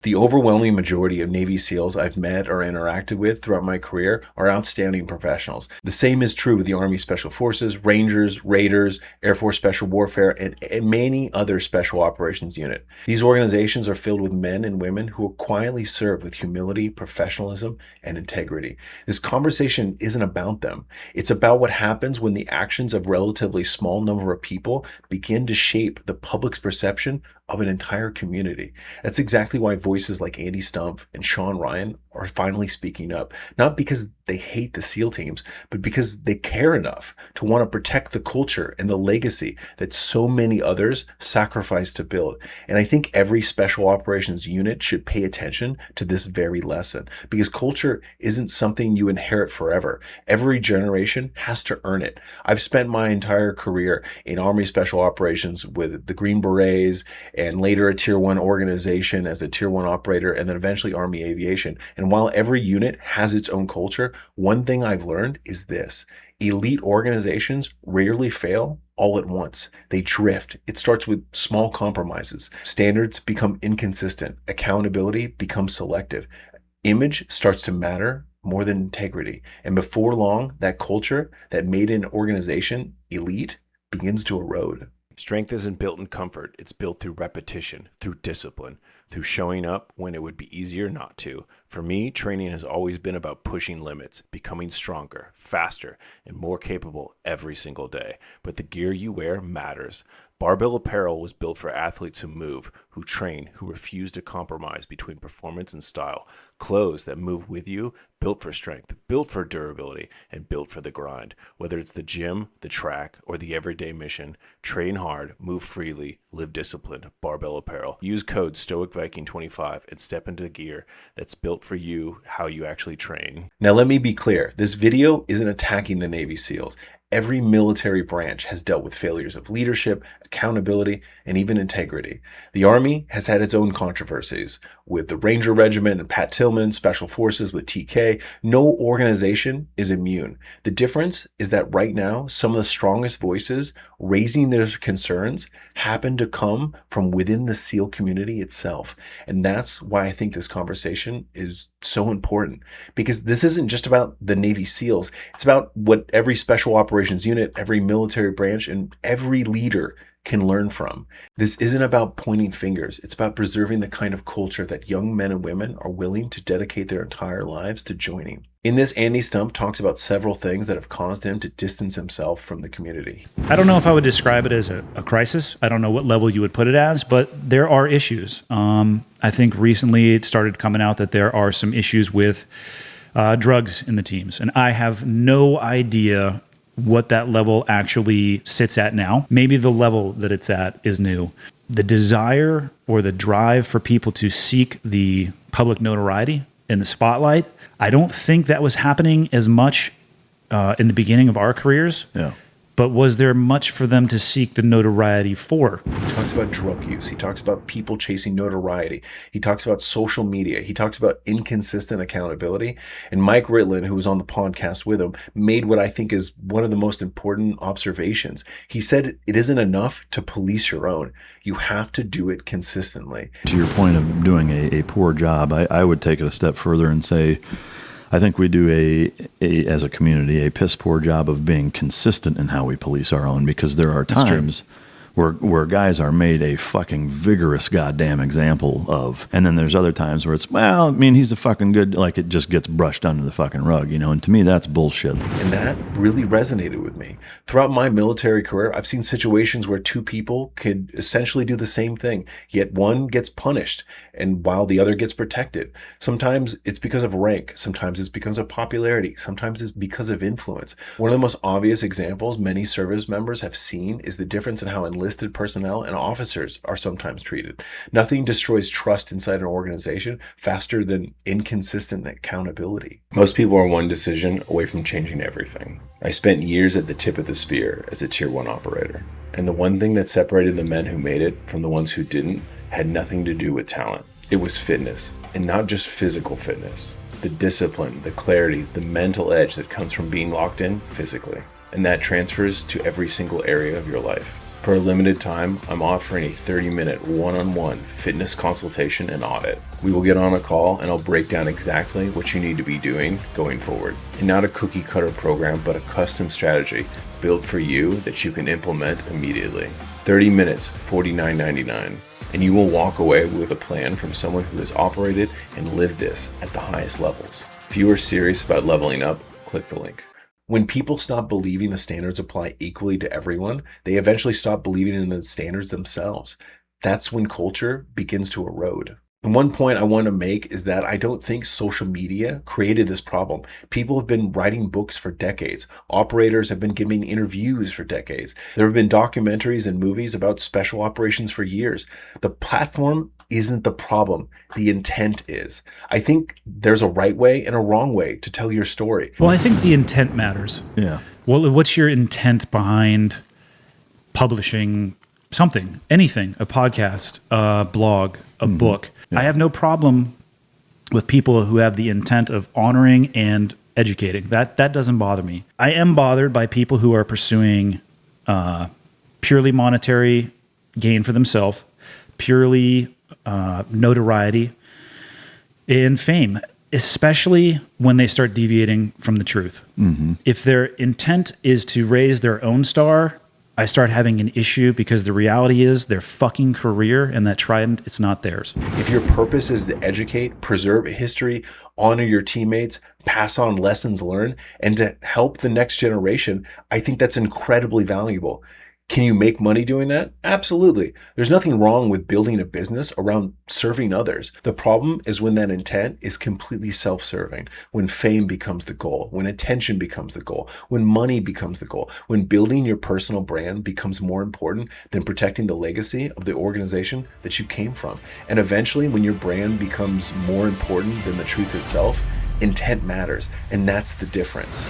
The overwhelming majority of Navy SEALs I've met or interacted with throughout my career are outstanding professionals. The same is true with the Army Special Forces, Rangers, Raiders, Air Force Special Warfare, and many other special operations units. These organizations are filled with men and women who are quietly served with humility, professionalism, and integrity. This conversation isn't about them. It's about what happens when the actions of a relatively small number of people begin to shape the public's perception of an entire community. That's exactly why voices like Andy Stumpf and Shawn are finally speaking up, not because they hate the SEAL teams, but because they care enough to want to protect the culture and the legacy that so many others sacrificed to build. And I think every special operations unit should pay attention to this very lesson, because culture isn't something you inherit forever. Every generation has to earn it. I've spent my entire career in Army Special Operations with the Green Berets, and later a Tier 1 organization as a Tier 1 operator, and then eventually Army Aviation. And while every unit has its own culture, one thing I've learned is this: elite organizations rarely fail all at once. They drift. It starts with small compromises. Standards become inconsistent. Accountability becomes selective. Image starts to matter more than integrity. And before long, that culture that made an organization elite begins to erode. Strength isn't built in comfort. It's built through repetition, through discipline, through showing up when it would be easier not to. For me, training has always been about pushing limits, becoming stronger, faster, and more capable every single day. But the gear you wear matters. Barbell Apparel was built for athletes who move, who train, who refuse to compromise between performance and style. Clothes that move with you, built for strength, built for durability, and built for the grind. Whether it's the gym, the track, or the everyday mission, train hard, move freely, live disciplined. Barbell Apparel. Use code Stoic Viking 25 and step into gear that's built for you, how you actually train. Now let me be clear. This video isn't attacking the Navy SEALs. Every military branch has dealt with failures of leadership, accountability, and even integrity. The Army has had its own controversies with the Ranger Regiment and Pat Tillman, Special Forces with TK. No organization is immune. The difference is that right now, some of the strongest voices raising their concerns happen to come from within the SEAL community itself. And that's why I think this conversation is so important, because this isn't just about the Navy SEALs. It's about what every special operations unit, every military branch, and every leader can learn from. This isn't about pointing fingers. It's about preserving the kind of culture that young men and women are willing to dedicate their entire lives to joining. In this, Andy Stumpf talks about several things that have caused him to distance himself from the community. I don't know if I would describe it as a crisis. I don't know what level you would put it as, but there are issues. I think recently it started coming out that there are some issues with drugs in the teams, and I have no idea what that level actually sits at now. Maybe the level that it's at is new. The desire or the drive for people to seek the public notoriety in the spotlight, I don't think that was happening as much in the beginning of our careers. Yeah. But was there much for them to seek the notoriety for? He talks about drug use. He talks about people chasing notoriety. He talks about social media. He talks about inconsistent accountability. And Mike Ritland, who was on the podcast with him, made what I think is one of the most important observations. He said it isn't enough to police your own. You have to do it consistently. To your point of doing a poor job, I would take it a step further and say, I think we do as a community, a piss poor job of being consistent in how we police our own, because there are times where guys are made a fucking vigorous goddamn example of, and then there's other times where it's, well, I mean, he's a fucking good, like it just gets brushed under the fucking rug, you know, and to me that's bullshit. And that really resonated with me. Throughout my military career, I've seen situations where two people could essentially do the same thing, yet one gets punished and while the other gets protected. Sometimes it's because of rank, sometimes it's because of popularity, sometimes it's because of influence. One of the most obvious examples many service members have seen is the difference in how enlisted personnel and officers are sometimes treated. Nothing destroys trust inside an organization faster than inconsistent accountability. Most people are one decision away from changing everything. I spent years at the tip of the spear as a Tier 1 operator, and the one thing that separated the men who made it from the ones who didn't had nothing to do with talent. It was fitness, and not just physical fitness. The discipline, the clarity, the mental edge that comes from being locked in physically. And that transfers to every single area of your life. For a limited time, I'm offering a 30-minute one-on-one fitness consultation and audit. We will get on a call and I'll break down exactly what you need to be doing going forward. And not a cookie cutter program, but a custom strategy built for you that you can implement immediately. 30 minutes, $49.99. And you will walk away with a plan from someone who has operated and lived this at the highest levels. If you are serious about leveling up, click the link. When people stop believing the standards apply equally to everyone, they eventually stop believing in the standards themselves. That's when culture begins to erode. And one point I want to make is that I don't think social media created this problem. People have been writing books for decades. Operators have been giving interviews for decades. There have been documentaries and movies about special operations for years. The platform isn't the problem. The intent is. I think there's a right way and a wrong way to tell your story. Well, I think the intent matters. Yeah. Well, what's your intent behind publishing something, anything, a podcast, a blog, a book? Yeah. I have no problem with people who have the intent of honoring and educating. That doesn't bother me. I am bothered by people who are pursuing purely monetary gain for themselves, purely notoriety and fame, especially when they start deviating from the truth. Mm-hmm. If their intent is to raise their own star, I start having an issue, because the reality is their fucking career and that trident, it's not theirs. If your purpose is to educate, preserve history, honor your teammates, pass on lessons learned, and to help the next generation, I think that's incredibly valuable. Can you make money doing that? Absolutely. There's nothing wrong with building a business around serving others. The problem is when that intent is completely self-serving, when fame becomes the goal, when attention becomes the goal, when money becomes the goal, when building your personal brand becomes more important than protecting the legacy of the organization that you came from. And eventually, when your brand becomes more important than the truth itself, intent matters, and that's the difference.